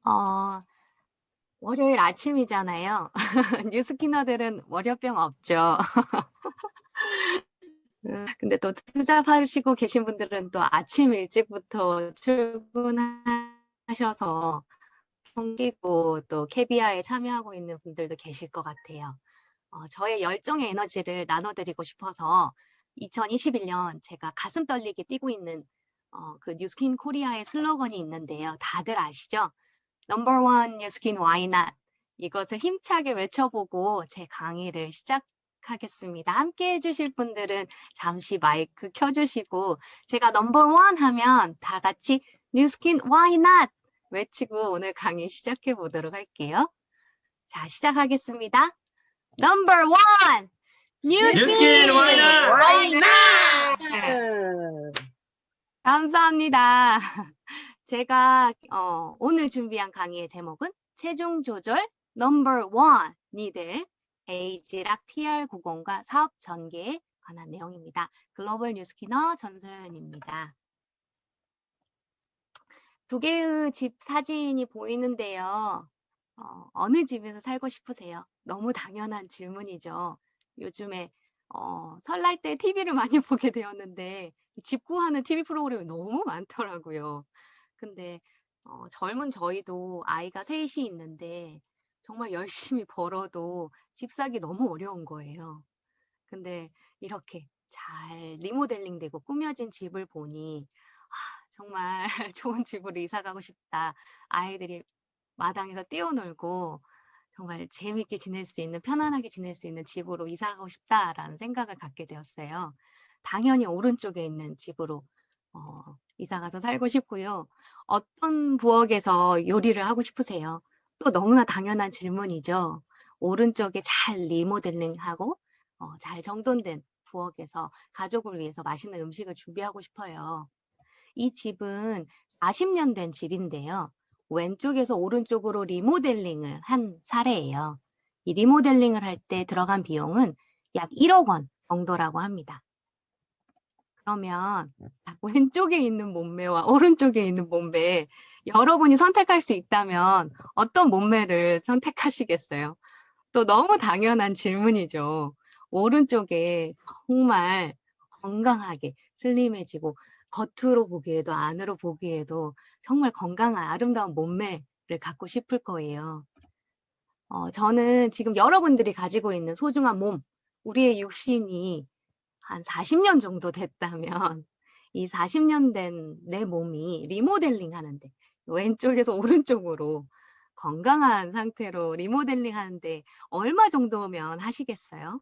어, 월요일 아침이잖아요. 뉴스키너들은 월요병 없죠. 근데 또 투잡하시고 계신 분들은 또 아침 일찍부터 출근하셔서 섬기고 또 캐비아에 참여하고 있는 분들도 계실 것 같아요. 저의 열정의 에너지를 나눠드리고 싶어서 2021년 제가 가슴 떨리게 뛰고 있는 그 뉴스킨 코리아의 슬로건이 있는데요. 다들 아시죠? Number one 뉴스킨 Why not? 이것을 힘차게 외쳐보고 제 강의를 시작하겠습니다. 함께 해주실 분들은 잠시 마이크 켜주시고 제가 넘버 원 하면 다 같이 뉴스킨 Why not? 외치고 오늘 강의 시작해 보도록 할게요. 자, 시작하겠습니다. Number one 뉴스킨 Why not? Why not? 감사합니다. 제가 오늘 준비한 강의의 제목은 체중 조절 넘버 원이 될 에이지락 TR90과 사업 전개에 관한 내용입니다. 글로벌 뉴스키너 전소연입니다. 두 개의 집 사진이 보이는데요. 어느 집에서 살고 싶으세요? 너무 당연한 질문이죠. 요즘에 설날 때 TV를 많이 보게 되었는데 집 구하는 TV 프로그램이 너무 많더라고요. 근데 젊은 저희도 아이가 셋이 있는데 정말 열심히 벌어도 집 사기 너무 어려운 거예요. 근데 이렇게 잘 리모델링 되고 꾸며진 집을 보니 정말 좋은 집으로 이사 가고 싶다. 아이들이 마당에서 뛰어놀고 정말 재밌게 지낼 수 있는, 편안하게 지낼 수 있는 집으로 이사 가고 싶다라는 생각을 갖게 되었어요. 당연히 오른쪽에 있는 집으로 이사 가서 살고 싶고요. 어떤 부엌에서 요리를 하고 싶으세요? 또 너무나 당연한 질문이죠. 오른쪽에 잘 리모델링하고 잘 정돈된 부엌에서 가족을 위해서 맛있는 음식을 준비하고 싶어요. 이 집은 40년 된 집인데요. 왼쪽에서 오른쪽으로 리모델링을 한 사례예요. 이 리모델링을 할 때 들어간 비용은 약 1억 원 정도라고 합니다. 그러면 왼쪽에 있는 몸매와 오른쪽에 있는 몸매, 여러분이 선택할 수 있다면 어떤 몸매를 선택하시겠어요? 또 너무 당연한 질문이죠. 오른쪽에 정말 건강하게 슬림해지고 겉으로 보기에도 안으로 보기에도 정말 건강한 아름다운 몸매를 갖고 싶을 거예요. 저는 지금 여러분들이 가지고 있는 소중한 몸, 우리의 육신이 한 40년 정도 됐다면 이 40년 된 내 몸이 리모델링 하는데 왼쪽에서 오른쪽으로 건강한 상태로 리모델링 하는데 얼마 정도면 하시겠어요?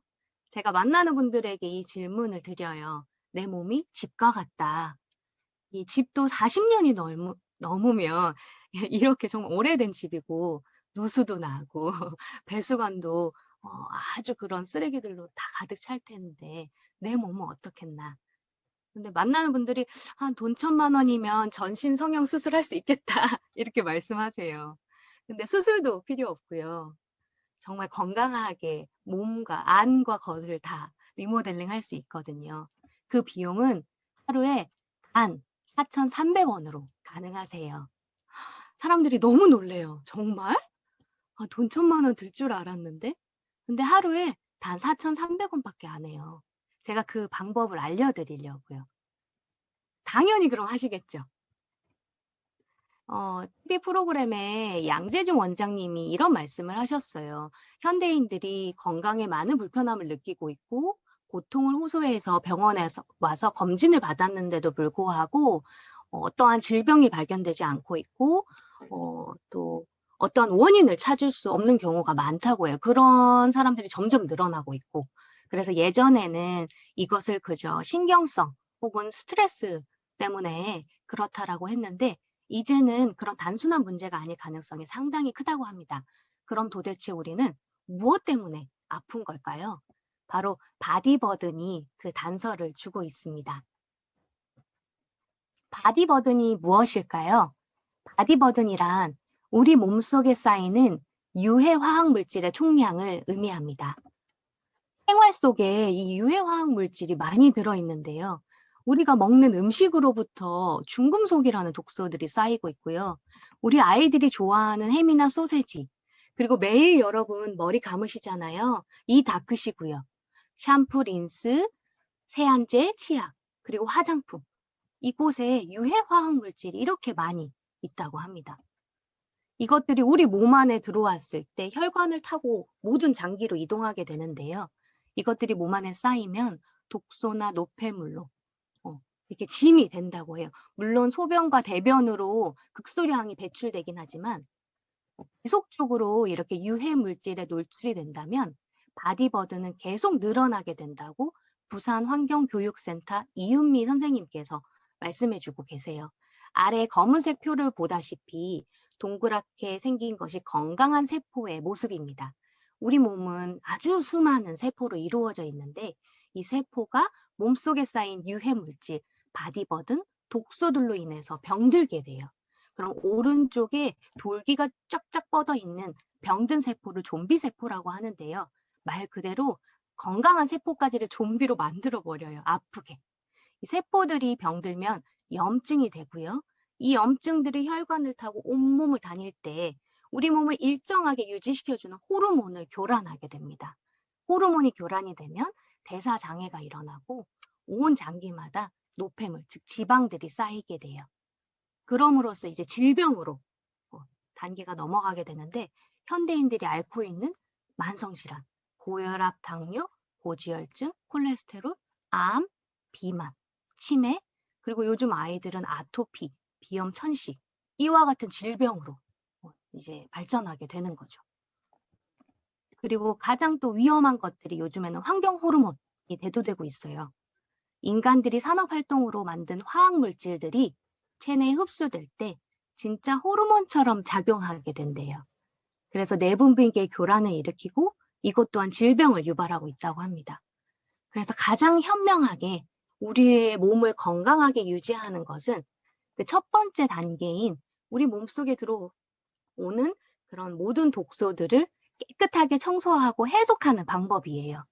제가 만나는 분들에게 이 질문을 드려요. 내 몸이 집과 같다. 이 집도 40년이 넘으면 이렇게 정말 오래된 집이고 누수도 나고 배수관도 아주 그런 쓰레기들로 다 가득 찰 텐데 내 몸은 어떻겠나. 근데 만나는 분들이 한 돈 1,000만 원이면 전신 성형 수술할 수 있겠다 이렇게 말씀하세요. 근데 수술도 필요 없고요. 정말 건강하게 몸과 안과 겉을 다 리모델링 할 수 있거든요. 그 비용은 하루에 단 4,300원으로 가능하세요. 사람들이 너무 놀래요. 정말? 돈 1,000만 원 들 줄 알았는데? 근데 하루에 단 4,300원밖에 안 해요. 제가 그 방법을 알려드리려고요. 당연히 그럼 하시겠죠. TV 프로그램에 양재중 원장님이 이런 말씀을 하셨어요. 현대인들이 건강에 많은 불편함을 느끼고 있고 고통을 호소해서 병원에 와서 검진을 받았는데도 불구하고 어떠한 질병이 발견되지 않고 있고 또 어떤 원인을 찾을 수 없는 경우가 많다고 해요. 그런 사람들이 점점 늘어나고 있고 그래서 예전에는 이것을 그저 신경성 혹은 스트레스 때문에 그렇다라고 했는데 이제는 그런 단순한 문제가 아닐 가능성이 상당히 크다고 합니다. 그럼 도대체 우리는 무엇 때문에 아픈 걸까요? 바로 바디버든이 그 단서를 주고 있습니다. 바디버든이 무엇일까요? 바디버든이란 우리 몸속에 쌓이는 유해 화학 물질의 총량을 의미합니다. 생활 속에 이 유해 화학 물질이 많이 들어있는데요. 우리가 먹는 음식으로부터 중금속이라는 독소들이 쌓이고 있고요. 우리 아이들이 좋아하는 햄이나 소세지, 그리고 매일 여러분 머리 감으시잖아요. 이 닦으시고요. 샴푸, 린스, 세안제, 치약, 그리고 화장품. 이곳에 유해 화학 물질이 이렇게 많이 있다고 합니다. 이것들이 우리 몸 안에 들어왔을 때 혈관을 타고 모든 장기로 이동하게 되는데요. 이것들이 몸 안에 쌓이면 독소나 노폐물로 이렇게 짐이 된다고 해요. 물론 소변과 대변으로 극소량이 배출되긴 하지만 지속적으로 이렇게 유해 물질에 노출이 된다면 바디버든은 계속 늘어나게 된다고 부산 환경교육센터 이윤미 선생님께서 말씀해주고 계세요. 아래 검은색 표를 보다시피 동그랗게 생긴 것이 건강한 세포의 모습입니다. 우리 몸은 아주 수많은 세포로 이루어져 있는데 이 세포가 몸속에 쌓인 유해 물질, 바디버든, 독소들로 인해서 병들게 돼요. 그럼 오른쪽에 돌기가 쫙쫙 뻗어 있는 병든 세포를 좀비 세포라고 하는데요. 말 그대로 건강한 세포까지를 좀비로 만들어 버려요. 아프게. 이 세포들이 병들면 염증이 되고요. 이 염증들이 혈관을 타고 온몸을 다닐 때 우리 몸을 일정하게 유지시켜주는 호르몬을 교란하게 됩니다. 호르몬이 교란이 되면 대사 장애가 일어나고 온 장기마다 노폐물, 즉 지방들이 쌓이게 돼요. 그럼으로써 이제 질병으로 단계가 넘어가게 되는데 현대인들이 앓고 있는 만성질환, 고혈압, 당뇨, 고지혈증, 콜레스테롤, 암, 비만, 치매, 그리고 요즘 아이들은 아토피, 비염, 천식, 이와 같은 질병으로 이제 발전하게 되는 거죠. 그리고 가장 또 위험한 것들이 요즘에는 환경 호르몬이 대두되고 있어요. 인간들이 산업활동으로 만든 화학물질들이 체내에 흡수될 때 진짜 호르몬처럼 작용하게 된대요. 그래서 내분비계 교란을 일으키고 이것 또한 질병을 유발하고 있다고 합니다. 그래서 가장 현명하게 우리의 몸을 건강하게 유지하는 것은 그 첫 번째 단계인 우리 몸속에 들어오는 그런 모든 독소들을 깨끗하게 청소하고 해독하는 방법이에요.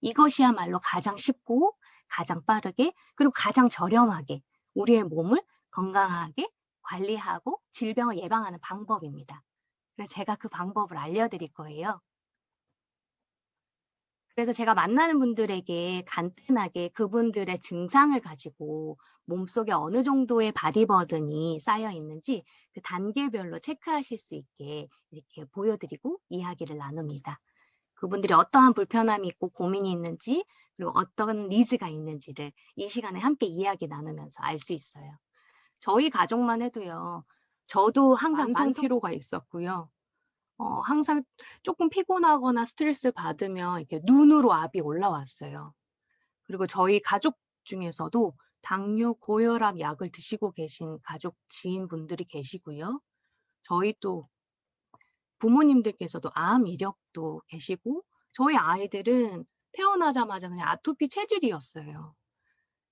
이것이야말로 가장 쉽고 가장 빠르게 그리고 가장 저렴하게 우리의 몸을 건강하게 관리하고 질병을 예방하는 방법입니다. 그래서 제가 그 방법을 알려드릴 거예요. 그래서 제가 만나는 분들에게 간단하게 그분들의 증상을 가지고 몸속에 어느 정도의 바디버든이 쌓여 있는지 그 단계별로 체크하실 수 있게 이렇게 보여드리고 이야기를 나눕니다. 그분들이 어떠한 불편함이 있고 고민이 있는지 그리고 어떤 니즈가 있는지를 이 시간에 함께 이야기 나누면서 알 수 있어요. 저희 가족만 해도요. 저도 항상 만성 피로가 있었고요. 항상 조금 피곤하거나 스트레스 받으면 이렇게 눈으로 압이 올라왔어요. 그리고 저희 가족 중에서도 당뇨, 고혈압 약을 드시고 계신 가족 지인분들이 계시고요. 저희 또 부모님들께서도 암 이력도 계시고 저희 아이들은 태어나자마자 그냥 아토피 체질이었어요.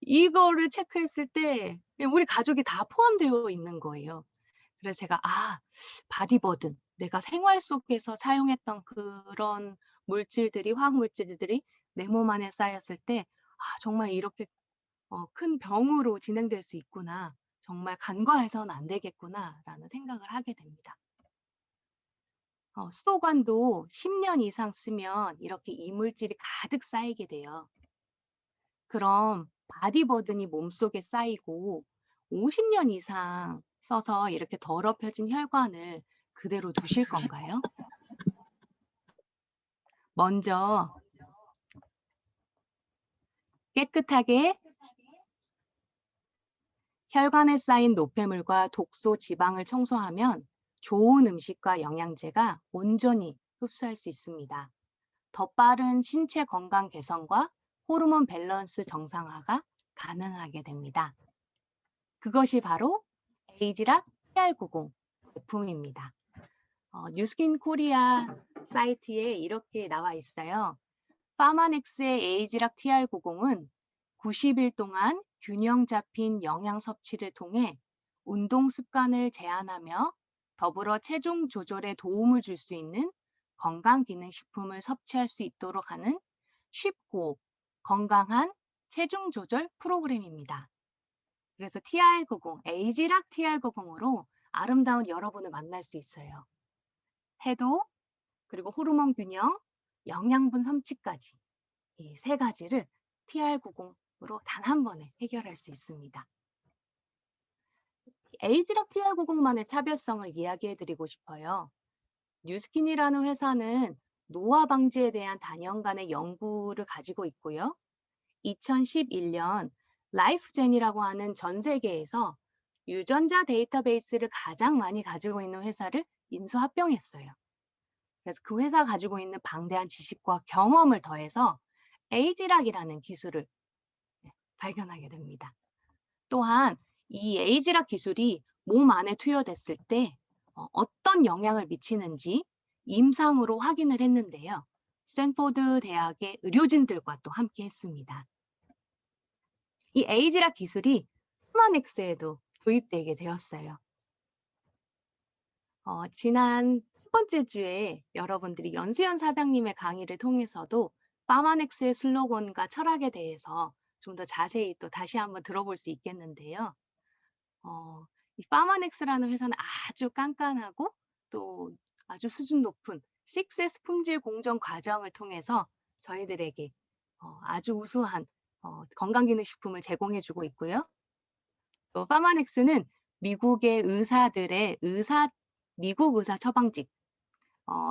이거를 체크했을 때 우리 가족이 다 포함되어 있는 거예요. 그래서 제가 바디버든 내가 생활 속에서 사용했던 그런 물질들이 화학 물질들이 내 몸 안에 쌓였을 때 정말 이렇게 큰 병으로 진행될 수 있구나. 정말 간과해서는 안 되겠구나라는 생각을 하게 됩니다. 수도관도 10년 이상 쓰면 이렇게 이물질이 가득 쌓이게 돼요. 그럼 바디버든이 몸속에 쌓이고 50년 이상 써서 이렇게 더럽혀진 혈관을 그대로 두실 건가요? 먼저 깨끗하게 혈관에 쌓인 노폐물과 독소, 지방을 청소하면 좋은 음식과 영양제가 온전히 흡수할 수 있습니다. 더 빠른 신체 건강 개선과 호르몬 밸런스 정상화가 가능하게 됩니다. 그것이 바로 에이지락 TR90 제품입니다. 뉴스킨 코리아 사이트에 이렇게 나와 있어요. 파마넥스의 에이지락 TR90은 90일 동안 균형 잡힌 영양 섭취를 통해 운동 습관을 제한하며 더불어 체중 조절에 도움을 줄 수 있는 건강기능식품을 섭취할 수 있도록 하는 쉽고 건강한 체중 조절 프로그램입니다. 그래서 TR90, 에이지락 TR90으로 아름다운 여러분을 만날 수 있어요. 해도, 그리고 호르몬 균형, 영양분 섭취까지 이 세 가지를 TR90으로 단 한 번에 해결할 수 있습니다. 에이지락 TR90만의 차별성을 이야기해 드리고 싶어요. 뉴스킨이라는 회사는 노화 방지에 대한 다년간의 연구를 가지고 있고요. 2011년 라이프젠이라고 하는 전 세계에서 유전자 데이터베이스를 가장 많이 가지고 있는 회사를 인수합병했어요. 그래서 그 회사가 가지고 있는 방대한 지식과 경험을 더해서 에이지락이라는 기술을 발견하게 됩니다. 또한 이 에이지락 기술이 몸 안에 투여됐을 때 어떤 영향을 미치는지 임상으로 확인을 했는데요. 스탠포드 대학의 의료진들과 또 함께 했습니다. 이 에이지락 기술이 휴먼엑스에도 도입되게 되었어요. 지난 첫 번째 주에 여러분들이 연수연 사장님의 강의를 통해서도 파마넥스의 슬로건과 철학에 대해서 좀 더 자세히 또 다시 한번 들어볼 수 있겠는데요. 이 파마넥스라는 회사는 아주 깐깐하고 또 아주 수준 높은 6S 품질 공정 과정을 통해서 저희들에게 아주 우수한 건강기능식품을 제공해 주고 있고요. 또 파마넥스는 미국의 의사들의 미국 의사 처방직,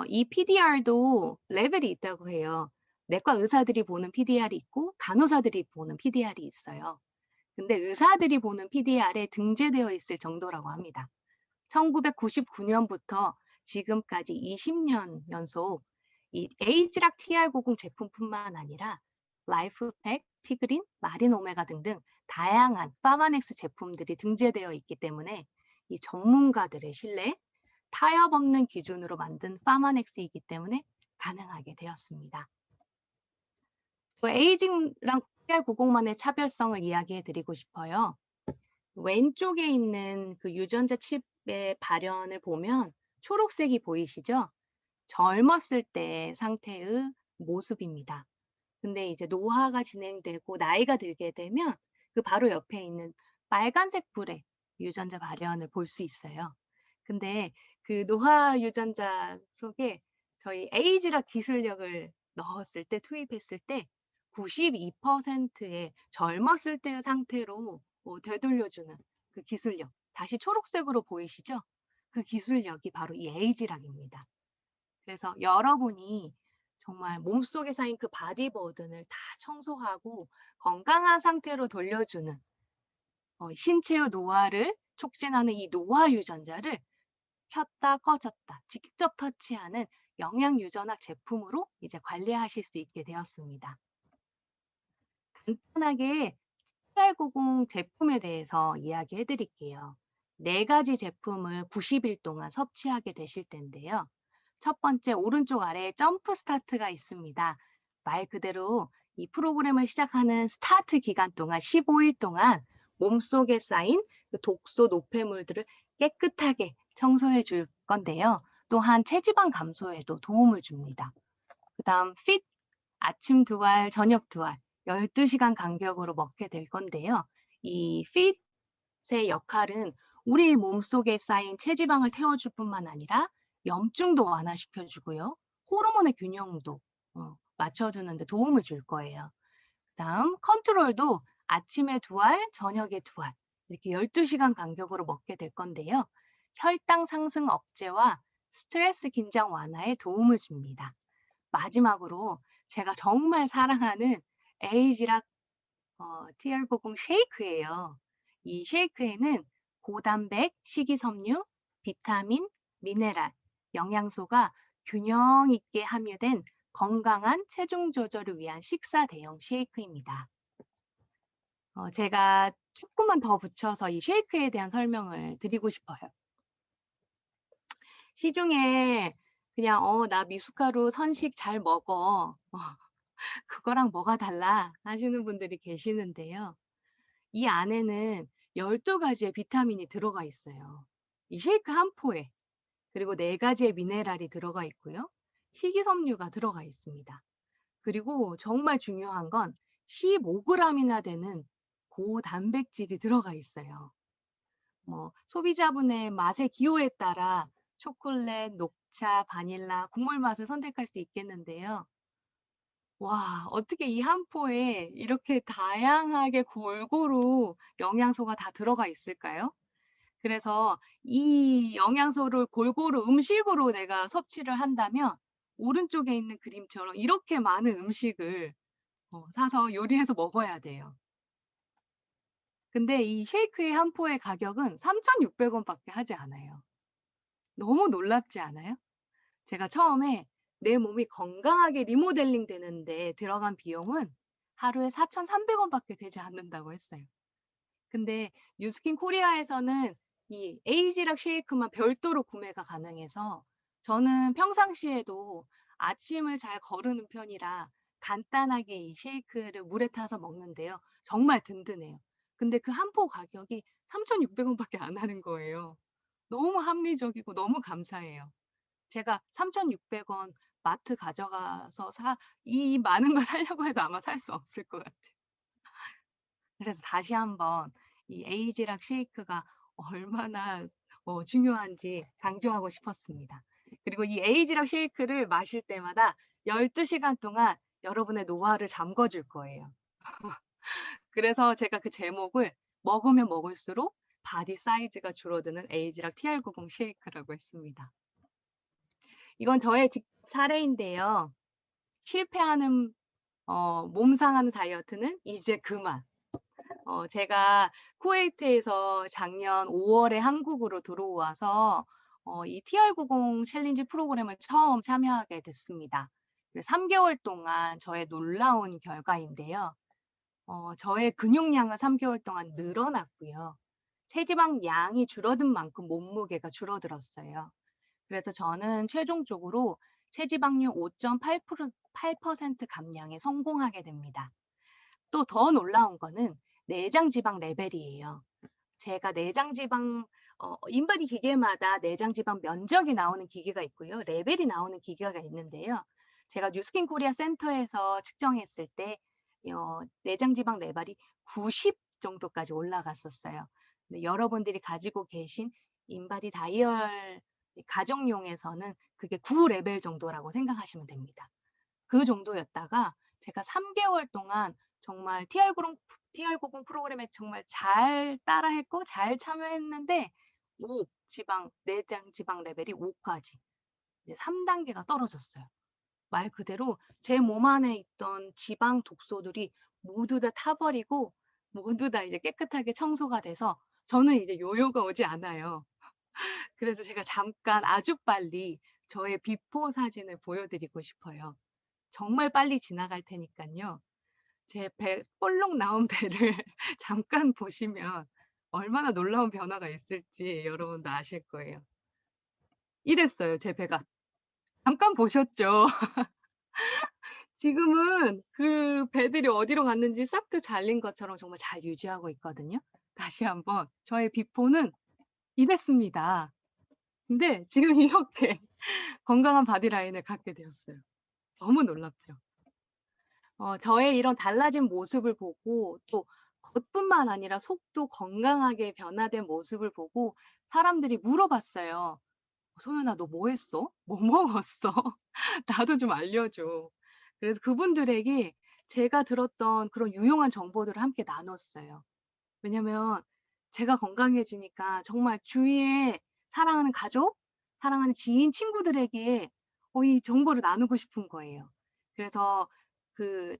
이 PDR도 레벨이 있다고 해요. 내과 의사들이 보는 PDR이 있고 간호사들이 보는 PDR이 있어요. 근데 의사들이 보는 PDR에 등재되어 있을 정도라고 합니다. 1999년부터 지금까지 20년 연속 이 에이지락 TR90 제품뿐만 아니라 라이프팩, 티그린, 마린 오메가 등등 다양한 파마넥스 제품들이 등재되어 있기 때문에 이 전문가들의 신뢰, 타협 없는 기준으로 만든 파마넥스이기 때문에 가능하게 되었습니다. 또 에이징랑 TR90만의 차별성을 이야기해 드리고 싶어요. 왼쪽에 있는 그 유전자 칩의 발현을 보면 초록색이 보이시죠? 젊었을 때 상태의 모습입니다. 근데 이제 노화가 진행되고 나이가 들게 되면 그 바로 옆에 있는 빨간색 불의 유전자 발현을 볼 수 있어요. 근데 그 노화 유전자 속에 저희 에이지락 기술력을 넣었을 때, 투입했을 때 92%의 젊었을 때의 상태로 되돌려주는 그 기술력. 다시 초록색으로 보이시죠? 그 기술력이 바로 이 에이지락입니다. 그래서 여러분이 정말 몸속에 쌓인 그 바디 버든을 다 청소하고 건강한 상태로 돌려주는 신체의 노화를 촉진하는 이 노화 유전자를 켰다 꺼졌다 직접 터치하는 영양 유전학 제품으로 이제 관리하실 수 있게 되었습니다. 간단하게 TR90 제품에 대해서 이야기해 드릴게요. 4가지 제품을 90일 동안 섭취하게 되실 텐데요. 첫 번째 오른쪽 아래에 점프 스타트가 있습니다. 말 그대로 이 프로그램을 시작하는 스타트 기간 동안 15일 동안 몸속에 쌓인 그 독소 노폐물들을 깨끗하게 청소해 줄 건데요. 또한 체지방 감소에도 도움을 줍니다. 그다음 핏 아침 2알, 저녁 2알 12시간 간격으로 먹게 될 건데요. 이 핏의 역할은 우리 몸속에 쌓인 체지방을 태워줄 뿐만 아니라 염증도 완화시켜 주고요. 호르몬의 균형도 맞춰주는 데 도움을 줄 거예요. 그다음 컨트롤도 아침에 2알, 저녁에 2알 이렇게 12시간 간격으로 먹게 될 건데요. 혈당 상승 억제와 스트레스 긴장 완화에 도움을 줍니다. 마지막으로 제가 정말 사랑하는 에이지락 TR90 쉐이크예요. 이 쉐이크에는 고단백, 식이섬유, 비타민, 미네랄, 영양소가 균형 있게 함유된 건강한 체중 조절을 위한 식사 대용 쉐이크입니다. 제가 조금만 더 붙여서 이 쉐이크에 대한 설명을 드리고 싶어요. 시중에 그냥 나 미숫가루 선식 잘 먹어. 그거랑 뭐가 달라 하시는 분들이 계시는데요. 이 안에는 12가지의 비타민이 들어가 있어요. 이 쉐이크 한 포에. 그리고 4가지의 미네랄이 들어가 있고요. 식이섬유가 들어가 있습니다. 그리고 정말 중요한 건 15g이나 되는 고단백질이 들어가 있어요. 뭐 소비자분의 맛의 기호에 따라 초콜릿, 녹차, 바닐라, 국물 맛을 선택할 수 있겠는데요. 와, 어떻게 이 한 포에 이렇게 다양하게 골고루 영양소가 다 들어가 있을까요? 그래서 이 영양소를 골고루 음식으로 내가 섭취를 한다면 오른쪽에 있는 그림처럼 이렇게 많은 음식을 사서 요리해서 먹어야 돼요. 근데 이 쉐이크의 한 포의 가격은 3,600원 밖에 하지 않아요. 너무 놀랍지 않아요? 제가 처음에 내 몸이 건강하게 리모델링 되는 데 들어간 비용은 하루에 4,300원 밖에 되지 않는다고 했어요. 근데 뉴스킨 코리아에서는 이 에이지락 쉐이크만 별도로 구매가 가능해서 저는 평상시에도 아침을 잘 거르는 편이라 간단하게 이 쉐이크를 물에 타서 먹는데요. 정말 든든해요. 근데 그 한 포 가격이 3,600원 밖에 안 하는 거예요. 너무 합리적이고 너무 감사해요. 제가 3,600원 마트 가져가서 이 많은 걸 사려고 해도 아마 살 수 없을 것 같아요. 그래서 다시 한번 이 에이지락 쉐이크가 얼마나 중요한지 강조하고 싶었습니다. 그리고 이 에이지락 쉐이크를 마실 때마다 12시간 동안 여러분의 노화를 잠궈 줄 거예요. 그래서 제가 그 제목을 먹으면 먹을수록 바디 사이즈가 줄어드는 에이지락 TR90 쉐이크라고 했습니다. 이건 저의 사례인데요. 실패하는 몸 상하는 다이어트는 이제 그만. 제가 쿠웨이트에서 작년 5월에 한국으로 들어와서 이 TR90 챌린지 프로그램을 처음 참여하게 됐습니다. 3개월 동안 저의 놀라운 결과인데요. 저의 근육량은 3개월 동안 늘어났고요. 체지방 양이 줄어든 만큼 몸무게가 줄어들었어요. 그래서 저는 최종적으로 체지방률 5.8% 감량에 성공하게 됩니다. 또 더 놀라운 거는 내장 지방 레벨이에요. 제가 내장 지방 인바디 기계마다 내장 지방 면적이 나오는 기계가 있고요. 레벨이 나오는 기계가 있는데요. 제가 뉴스킨 코리아 센터에서 측정했을 때 내장 지방 레벨이 90 정도까지 올라갔었어요. 근데 여러분들이 가지고 계신 인바디 다이얼 가정용에서는 그게 9 레벨 정도라고 생각하시면 됩니다. 그 정도였다가 제가 3개월 동안 정말 TR90 프로그램에 정말 잘 따라했고 잘 참여했는데 5 내장 지방 레벨이 5까지 이제 3단계가 떨어졌어요. 말 그대로 제 몸 안에 있던 지방 독소들이 모두 다 타버리고 모두 다 이제 깨끗하게 청소가 돼서 저는 이제 요요가 오지 않아요. 그래서 제가 잠깐 아주 빨리 저의 비포 사진을 보여드리고 싶어요. 정말 빨리 지나갈 테니깐요. 제 볼록 나온 배를 잠깐 보시면 얼마나 놀라운 변화가 있을지 여러분도 아실 거예요. 이랬어요, 제 배가. 잠깐 보셨죠? 지금은 그 배들이 어디로 갔는지 싹도 잘린 것처럼 정말 잘 유지하고 있거든요. 다시 한번 저의 비포는 이랬습니다. 근데 지금 이렇게 건강한 바디라인을 갖게 되었어요. 너무 놀랍죠? 저의 이런 달라진 모습을 보고 또 겉뿐만 아니라 속도 건강하게 변화된 모습을 보고 사람들이 물어봤어요. "소연아 너 뭐 했어? 뭐 먹었어? 나도 좀 알려줘." 그래서 그분들에게 제가 들었던 그런 유용한 정보들을 함께 나눴어요. 왜냐면 제가 건강해지니까 정말 주위에 사랑하는 가족, 사랑하는 지인, 친구들에게 이 정보를 나누고 싶은 거예요. 그래서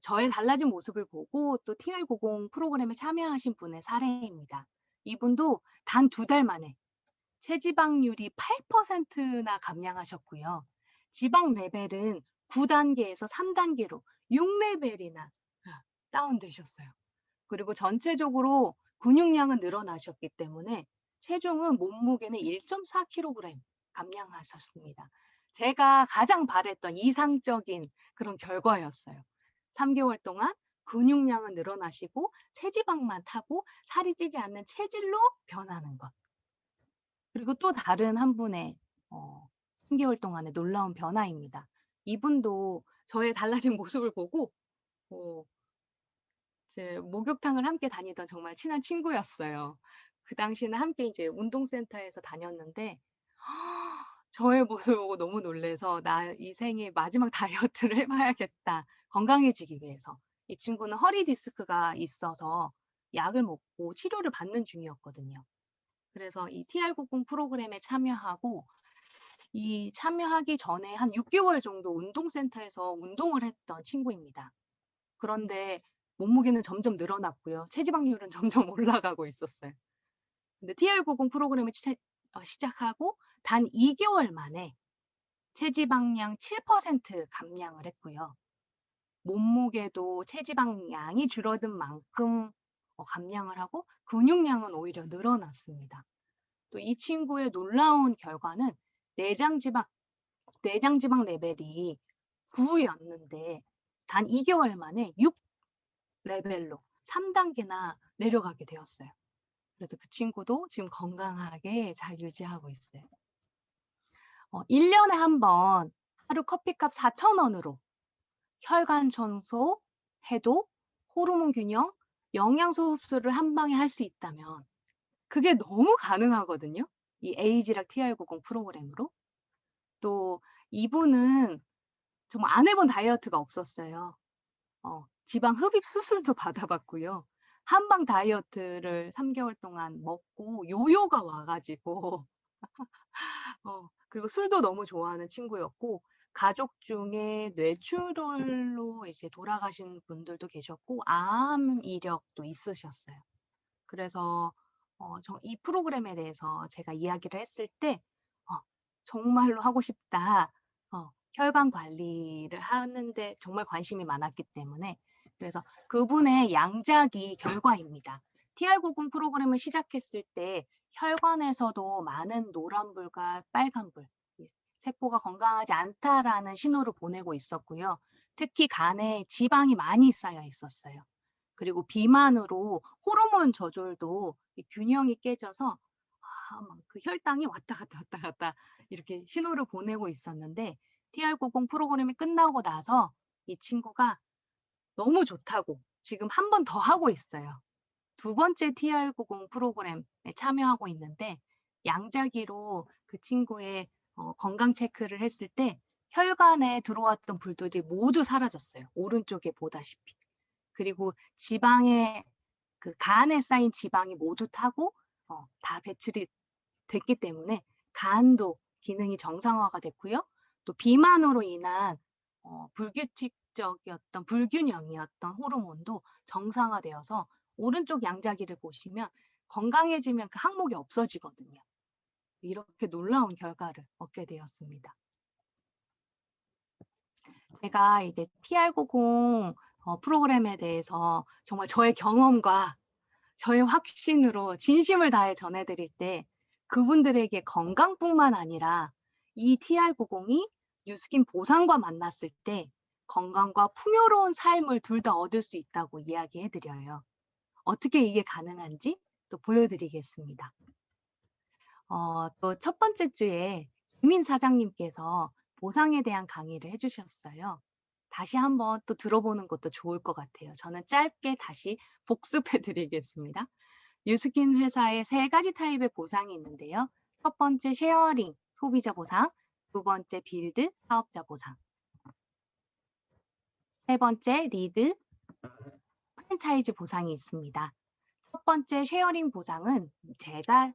저의 달라진 모습을 보고 또 TR90 프로그램에 참여하신 분의 사례입니다. 이분도 단 2달 만에 체지방률이 8%나 감량하셨고요. 지방 레벨은 9단계에서 3단계로 6레벨이나 다운되셨어요. 그리고 전체적으로 근육량은 늘어나셨기 때문에 체중은 몸무게는 1.4kg 감량하셨습니다. 제가 가장 바랬던 이상적인 그런 결과였어요. 3개월 동안 근육량은 늘어나시고 체지방만 타고 살이 찌지 않는 체질로 변하는 것. 그리고 또 다른 한 분의 3개월 동안의 놀라운 변화입니다. 이분도 저의 달라진 모습을 보고 어 이제 목욕탕을 함께 다니던 정말 친한 친구였어요. 그 당시에는 함께 이제 운동센터에서 다녔는데 저의 모습을 보고 너무 놀라서 '나 이 생에 마지막 다이어트를 해 봐야겠다, 건강해지기 위해서.' 이 친구는 허리 디스크가 있어서 약을 먹고 치료를 받는 중이었거든요. 그래서 이 TR90 프로그램에 참여하고 이 참여하기 전에 한 6 개월 정도 운동센터에서 운동을 했던 친구입니다. 그런데 몸무게는 점점 늘어났고요. 체지방률은 점점 올라가고 있었어요. 근데 TR90 프로그램을 시작하고 단 2 개월 만에 체지방량 7% 감량을 했고요. 몸무게도 체지방량이 줄어든 만큼 감량을 하고 근육량은 오히려 늘어났습니다. 또 이 친구의 놀라운 결과는 내장 지방 내장 지방 레벨이 9 였는데 단 2 개월 만에 6 레벨로 3 단계나 내려가게 되었어요. 그래서 그 친구도 지금 건강하게 잘 유지하고 있어요. 1 년에 한 번 하루 커피값 4,000 원으로 혈관 청소, 해독, 호르몬 균형, 영양소 흡수를 한 방에 할 수 있다면 그게 너무 가능하거든요. 이 에이지락 TR90 프로그램으로. 또 이분은 정말 안 해본 다이어트가 없었어요. 지방 흡입 수술도 받아 봤고요. 한방 다이어트를 3 개월 동안 먹고 요요가 와 가지고 그리고 술도 너무 좋아하는 친구였고 가족 중에 뇌출혈로 이제 돌아가신 분들도 계셨고 암 이력도 있으셨어요. 그래서 이 프로그램에 대해서 제가 이야기를 했을 때 어 "정말로 하고 싶다." 혈관 관리를 하는데 정말 관심이 많았기 때문에 그래서 그분의 양자기 결과입니다. TR90 프로그램을 시작했을 때 혈관에서도 많은 노란불과 빨간불, 이 '세포가 건강하지 않다.'라는 신호를 보내고 있었고요. 특히 간에 지방이 많이 쌓여 있었어요. 그리고 비만으로 호르몬 조절도 이 균형이 깨져서 막 그 혈당이 왔다 갔다 왔다 갔다 이렇게 신호를 보내고 있었는데 TR90 프로그램이 끝나고 나서 이 친구가 너무 좋다고 지금 한 번 더 하고 있어요. 두 번째 TR90 프로그램에 참여하고 있는데 양자기로 그 친구의 건강 체크를 했을 때 혈관에 들어왔던 불들이 모두 사라졌어요, 오른쪽에 보다시피. 그리고 지방에 그 간에 쌓인 지방이 모두 타고 다 배출이 됐기 때문에 간도 기능이 정상화가 됐고요. 또 비만으로 인한 불규칙적이었던 불균형이었던 호르몬도 정상화되어서 오른쪽 양자기를 보시면 건강해지면 그 항목이 없어지거든요. 이렇게 놀라운 결과를 얻게 되었습니다. 제가 이제 TR90 프로그램에 대해서 정말 저의 경험과 저의 확신으로 진심을 다해 전해 드릴 때 그분들에게 건강뿐만 아니라 이 TR90이 뉴스킨 보상과 만났을 때 건강과 풍요로운 삶을 둘 다 얻을 수 있다고 이야기해 드려요. 어떻게 이게 가능한지 또 보여 드리겠습니다. 또 첫 번째 주에 김인 사장님께서 보상에 대한 강의를 해 주셨어요. 다시 한번 또 들어보는 것도 좋을 것 같아요. 저는 짧게 다시 복습해 드리겠습니다. 뉴스킨 회사에 3 가지 타입의 보상이 있는데요. 첫 번째 쉐어링 소비자 보상, 두 번째 빌드 사업자 보상, 세 번째 리드 프랜차이즈 보상이 있습니다. 첫 번째 쉐어링 보상은 제가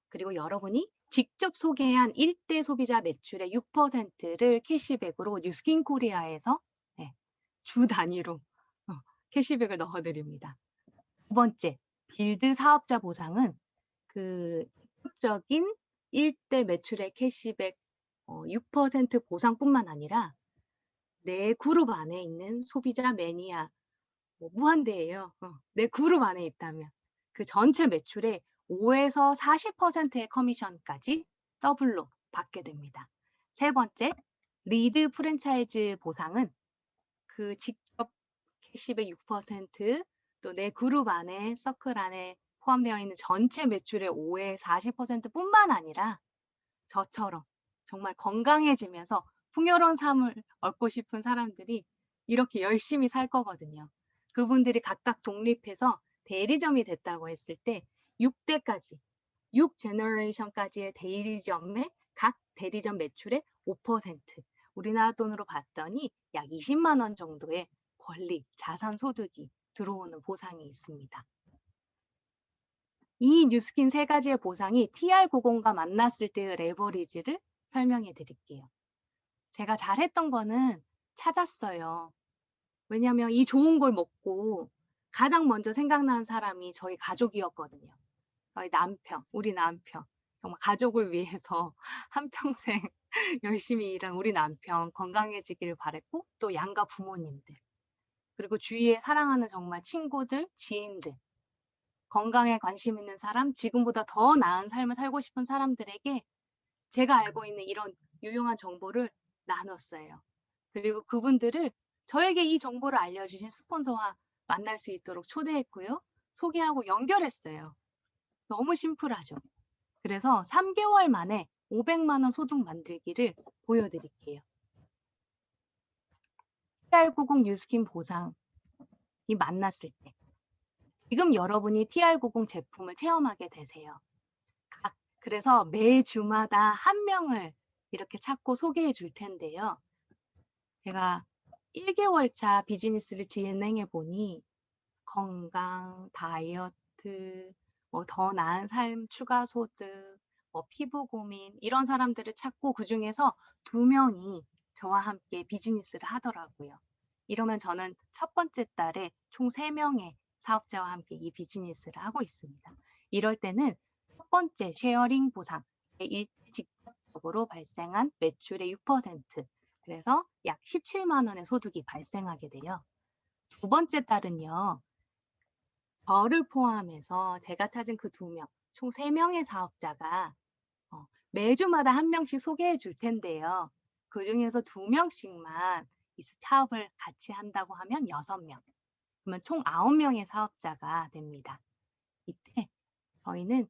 그리고 여러분이 직접 소개한 1대 소비자 매출의 6%를 캐시백으로 뉴스킨 코리아에서 네, 주 단위로 캐시백을 넣어 드립니다. 두 번째 빌드 사업자 보상은 그 직접적인 1대 매출의 캐시백 6% 보상뿐만 아니라 내 그룹 안에 있는 소비자 매니아 무한대예요. 내 그룹 안에 있다면 그 전체 매출의 5에서 40%의 커미션까지 더블로 받게 됩니다. 세 번째, 리드 프랜차이즈 보상은 그 직접 캐시백 6%, 또 내 그룹 안에 서클 안에 포함되어 있는 전체 매출의 5에 40% 뿐만 아니라 저처럼 정말 건강해지면서 풍요로운 삶을 얻고 싶은 사람들이 이렇게 열심히 살 거거든요. 그분들이 각각 독립해서 대리점이 됐다고 했을 때 6대까지 6 제너레이션까지의 대리점의 각 대리점 매출의 5%, 우리나라 돈으로 봤더니 약 20만 원 정도의 권리, 자산 소득이 들어오는 보상이 있습니다. 이 뉴스킨 세 가지의 보상이 TR90과 만났을 때의 레버리지를 설명해 드릴게요. 제가 잘했던 거는 찾았어요. 왜냐하면 이 좋은 걸 먹고 가장 먼저 생각나는 사람이 저희 가족이었거든요. 저희 남편, 우리 남편. 정말 가족을 위해서 한평생 열심히 일한 우리 남편 건강해지기를 바랐고, 또 양가 부모님들, 그리고 주위에 사랑하는 정말 친구들, 지인들, 건강에 관심 있는 사람, 지금보다 더 나은 삶을 살고 싶은 사람들에게 제가 알고 있는 이런 유용한 정보를 나눴어요. 그리고 그분들을 저에게 이 정보를 알려주신 스폰서와 만날 수 있도록 초대했고요. 소개하고 연결했어요. 너무 심플하죠. 그래서 3개월 만에 500만 원 소득 만들기를 보여드릴게요. TR90 뉴스킨 보상이 만났을 때, 지금 여러분이 TR90 제품을 체험하게 되세요. 그래서 매주마다 한 명을 이렇게 찾고 소개해 줄 텐데요. 제가 1개월차 비즈니스를 진행해 보니 건강, 다이어트, 더 나은 삶, 추가 소득, 피부 고민, 이런 사람들을 찾고 그중에서 2명이 저와 함께 비즈니스를 하더라고요. 이러면 저는 첫 번째 달에 총 3명의 사업자와 함께 이 비즈니스를 하고 있습니다. 이럴 때는 첫 번째 쉐어링 보상, 직접적으로 발생한 매출의 6%, 그래서 약 17만 원의 소득이 발생하게 돼요. 두 번째 달은요, 저를 포함해서 제가 찾은 그 2명, 총 3명의 사업자가 매주마다 한 명씩 소개해 줄 텐데요. 그중에서 2명씩만 이 사업을 같이 한다고 하면 6명. 그러면 총 9명의 사업자가 됩니다. 이때 저희는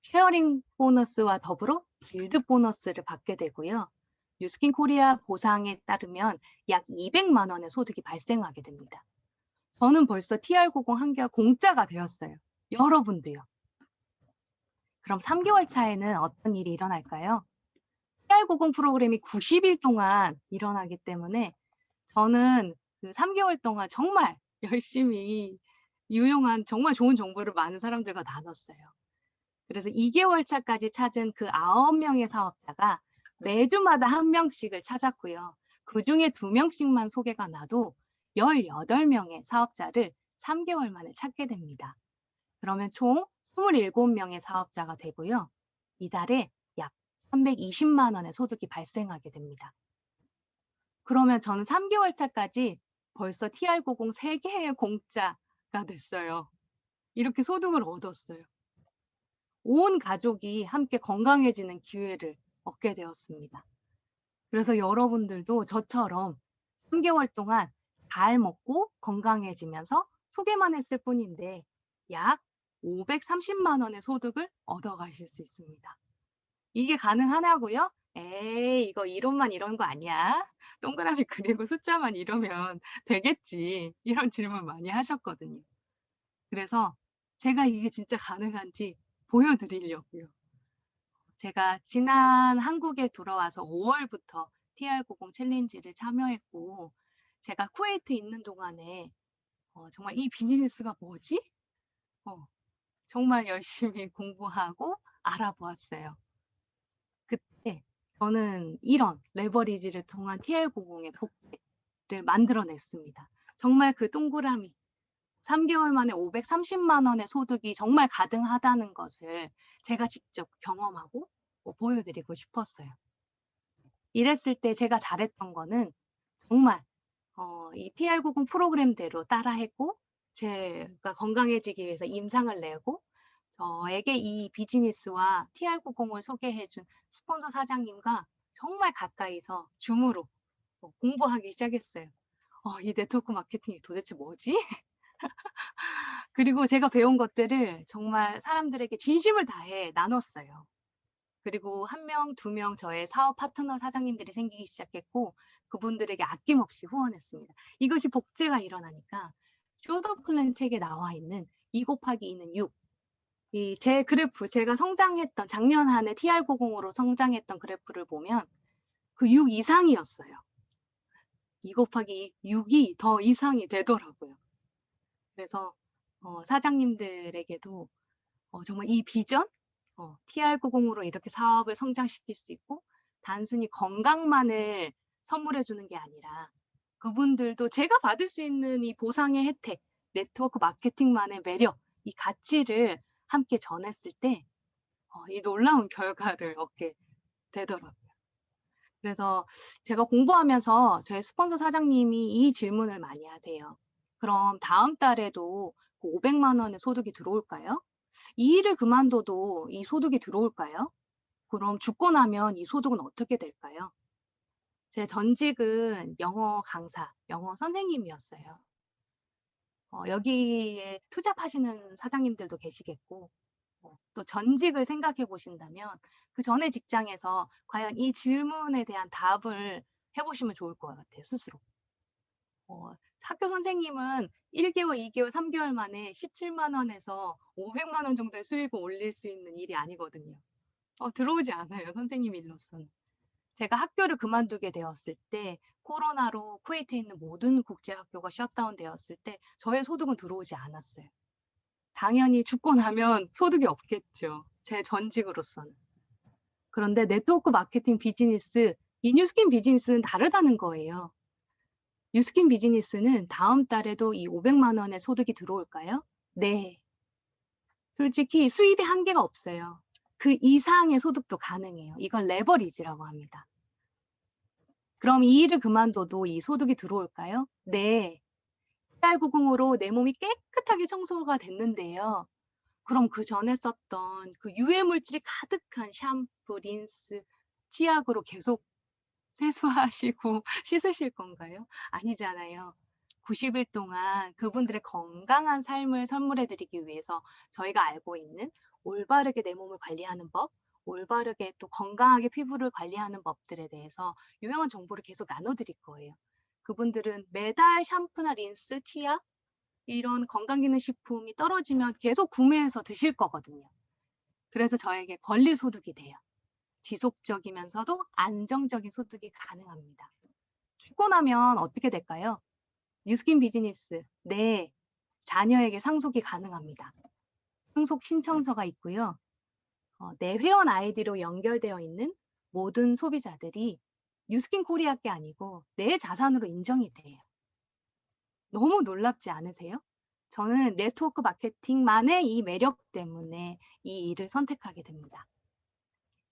쉐어링 보너스와 더불어 빌드 보너스를 받게 되고요. 뉴스킨 코리아 보상에 따르면 약 200만 원의 소득이 발생하게 됩니다. 저는 벌써 TR90 한 개가 공짜가 되었어요. 여러분도요. 그럼 3개월 차에는 어떤 일이 일어날까요? TR90 프로그램이 90일 동안 일어나기 때문에 저는 그 3개월 동안 정말 열심히 유용한 정말 좋은 정보를 많은 사람들과 나눴어요. 그래서 2개월 차까지 찾은 그 9명의 사업자가 매주마다 한 명씩을 찾았고요. 그중에 2명씩만 소개가 나도 18명의 사업자를 3개월 만에 찾게 됩니다. 그러면 총 27명의 사업자가 되고요. 이달에 약 320만 원의 소득이 발생하게 됩니다. 그러면 저는 3개월 차까지 벌써 TR90 3개의 공짜가 됐어요. 이렇게 소득을 얻었어요. 온 가족이 함께 건강해지는 기회를 얻게 되었습니다. 그래서 여러분들도 저처럼 3개월 동안 잘 먹고 건강해지면서 소개만 했을 뿐인데 약 530만 원의 소득을 얻어가실 수 있습니다. 이게 가능하냐고요? 에이, 이거 이론만 이런 거 아니야? 동그라미 그리고 숫자만 이러면 되겠지. 이런 질문 많이 하셨거든요. 그래서 제가 이게 진짜 가능한지 보여드리려고요. 제가 지난 한국에 돌아와서 5월부터 TR90 챌린지를 참여했고, 제가 쿠웨이트에 있는 동안에 정말 이 비즈니스가 뭐지? 정말 열심히 공부하고 알아보았어요. 그때 저는 이런 레버리지를 통한 TR90의 복제를 만들어냈습니다. 정말 그 동그라미 3개월 만에 530만 원의 소득이 정말 가능하다는 것을 제가 직접 경험하고 보여드리고 싶었어요. 이랬을 때 제가 잘했던 거는 정말 이 TR90 프로그램대로 따라했고, 제가 건강해지기 위해서 임상을 내고, 저에게 이 비즈니스와 TR90을 소개해준 스폰서 사장님과 정말 가까이서 줌으로 공부하기 시작했어요. 이 네트워크 마케팅이 도대체 뭐지? 그리고 제가 배운 것들을 정말 사람들에게 진심을 다해 나눴어요. 그리고 1명, 2명 저의 사업 파트너 사장님들이 생기기 시작했고, 그분들에게 아낌없이 후원했습니다. 이것이 복제가 일어나니까 쇼더 플랜 책에 나와 있는 2 곱하기 2는 6. 제 그래프, 제가 성장했던 작년 한 해 TR90으로 성장했던 그래프를 보면 그 6 이상이었어요. 2 곱하기 6이 더 이상이 되더라고요. 그래서 사장님들에게도 정말 이 비전, TR90으로 이렇게 사업을 성장시킬 수 있고 단순히 건강만을 선물해 주는 게 아니라 그분들도 제가 받을 수 있는 이 보상의 혜택, 네트워크 마케팅만의 매력, 이 가치를 함께 전했을 때 이 놀라운 결과를 얻게 되더라고요. 그래서 제가 공부하면서 저희 스폰서 사장님이 이 질문을 많이 하세요. 그럼 다음 달에도 그 500만 원의 소득이 들어올까요? 이 일을 그만둬도 이 소득이 들어올까요? 그럼 죽고 나면 이 소득은 어떻게 될까요? 제 전직은 영어 강사, 영어 선생님이었어요. 여기에 투잡하시는 사장님들도 계시겠고, 또 전직을 생각해 보신다면 그 전에 직장에서 과연 이 질문에 대한 답을 해보시면 좋을 것 같아요, 스스로. 학교 선생님은 1개월, 2개월, 3개월 만에 17만 원에서 500만 원 정도의 수익을 올릴 수 있는 일이 아니거든요. 들어오지 않아요, 선생님 일로서는. 제가 학교를 그만두게 되었을 때 코로나로 쿠웨이트에 있는 모든 국제 학교가 셧다운 되었을 때 저의 소득은 들어오지 않았어요. 당연히 죽고 나면 소득이 없겠죠. 제 전직으로서는. 그런데 네트워크 마케팅 비즈니스, 이 뉴스킨 비즈니스는 다르다는 거예요. 뉴스킨 비즈니스는 다음 달에도 이 500만 원의 소득이 들어올까요? 네. 솔직히 수입의 한계가 없어요. 그 이상의 소득도 가능해요. 이걸 레버리지라고 합니다. 그럼 이 일을 그만둬도 이 소득이 들어올까요? 네. TR90으로 내 몸이 깨끗하게 청소가 됐는데요. 그럼 그 전에 썼던 그 유해 물질이 가득한 샴푸, 린스, 치약으로 계속 세수하시고 씻으실 건가요? 아니잖아요. 90일 동안 그분들의 건강한 삶을 선물해 드리기 위해서 저희가 알고 있는 올바르게 내 몸을 관리하는 법, 올바르게 또 건강하게 피부를 관리하는 법들에 대해서 유용한 정보를 계속 나눠 드릴 거예요. 그분들은 매달 샴푸나 린스, 치약 이런 건강기능식품이 떨어지면 계속 구매해서 드실 거거든요. 그래서 저에게 권리 소득이 돼요. 지속적이면서도 안정적인 소득이 가능합니다. 죽고 나면 어떻게 될까요? 뉴스킨 비즈니스. 네, 자녀에게 상속이 가능합니다. 상속 신청서가 있고요. 내 회원 아이디로 연결되어 있는 모든 소비자들이 뉴스킨 코리아께 아니고 내 자산으로 인정이 돼요. 너무 놀랍지 않으세요? 저는 네트워크 마케팅만의 이 매력 때문에 이 일을 선택하게 됩니다.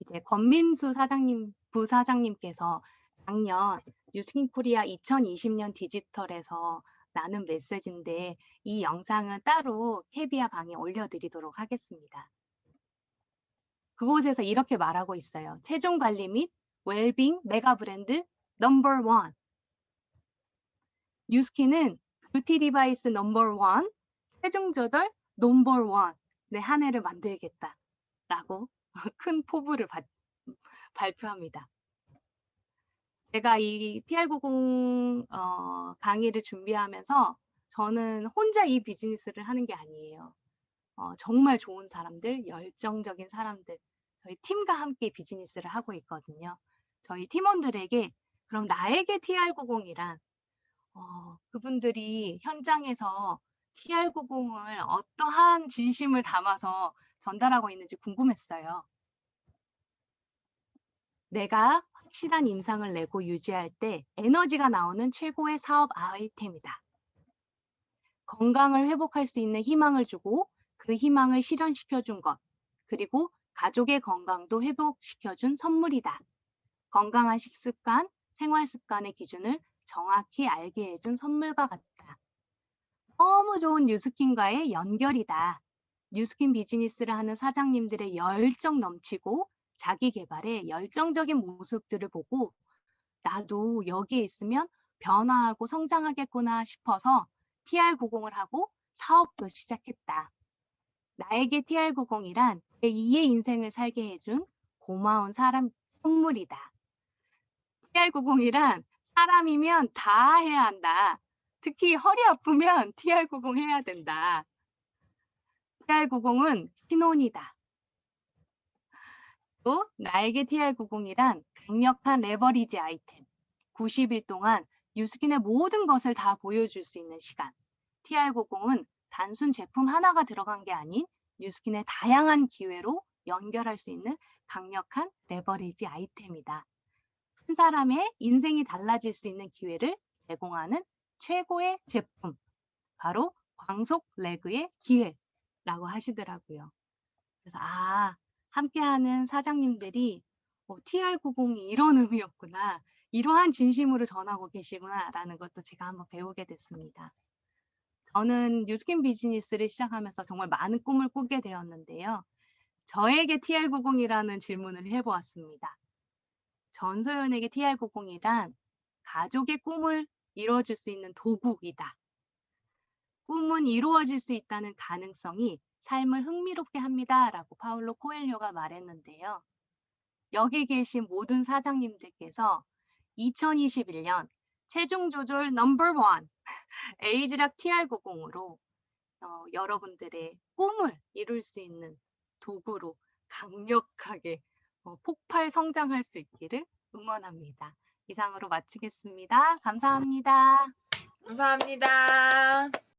이제 권민수 사장님, 부사장님께서 작년 뉴스킨 코리아 2020년 디지털에서 나눈 메시지인데 이 영상은 따로 캐비아 방에 올려드리도록 하겠습니다. 그곳에서 이렇게 말하고 있어요. 체중 관리 및 웰빙 메가 브랜드 넘버 원. 뉴스킨은 뷰티 디바이스 넘버 원, 체중 조절 넘버 원. 내 한 해를 만들겠다. 라고 큰 포부를 발표합니다. 제가 이 TR90 강의를 준비하면서 저는 혼자 이 비즈니스를 하는 게 아니에요. 정말 좋은 사람들, 열정적인 사람들, 저희 팀과 함께 비즈니스를 하고 있거든요. 저희 팀원들에게 그럼 나에게 TR90이란 그분들이 현장에서 TR90을 어떠한 진심을 담아서 전달하고 있는지 궁금했어요. 내가 확실한 임상을 내고 유지할 때 에너지가 나오는 최고의 사업 아이템이다. 건강을 회복할 수 있는 희망을 주고 그 희망을 실현시켜 준 것, 그리고 가족의 건강도 회복시켜 준 선물이다. 건강한 식습관, 생활 습관의 기준을 정확히 알게 해준 선물과 같다. 너무 좋은 뉴스킨과의 연결이다. 뉴스킨 비즈니스를 하는 사장님들의 열정 넘치고 자기 개발에 열정적인 모습들을 보고 나도 여기에 있으면 변화하고 성장하겠구나 싶어서 TR90을 하고 사업도 시작했다. 나에게 TR90이란 제2의 인생을 살게 해준 고마운 사람 선물이다. TR90이란 사람이면 다 해야 한다. 특히 허리 아프면 TR90 해야 된다. TR90은 신혼이다. 또 나에게 TR90이란 강력한 레버리지 아이템. 90일 동안 뉴스킨의 모든 것을 다 보여줄 수 있는 시간. TR90은 단순 제품 하나가 들어간 게 아닌 뉴스킨의 다양한 기회로 연결할 수 있는 강력한 레버리지 아이템이다. 한 사람의 인생이 달라질 수 있는 기회를 제공하는 최고의 제품. 바로 광속 레그의 기회라고 하시더라고요. 그래서 함께하는 사장님들이 TR90이 이런 의미였구나. 이러한 진심으로 전하고 계시구나라는 것도 제가 한번 배우게 됐습니다. 저는 뉴스킨 비즈니스를 시작하면서 정말 많은 꿈을 꾸게 되었는데요. 저에게 TR90이라는 질문을 해보았습니다. 전소연에게 TR90이란 가족의 꿈을 이루어줄 수 있는 도구이다. 꿈은 이루어질 수 있다는 가능성이 삶을 흥미롭게 합니다라고 파울로 코엘료가 말했는데요. 여기 계신 모든 사장님들께서 2021년 체중 조절 넘버 원 에이지락 TR90으로 여러분들의 꿈을 이룰 수 있는 도구로 강력하게 폭발 성장할 수 있기를 응원합니다. 이상으로 마치겠습니다. 감사합니다. 감사합니다.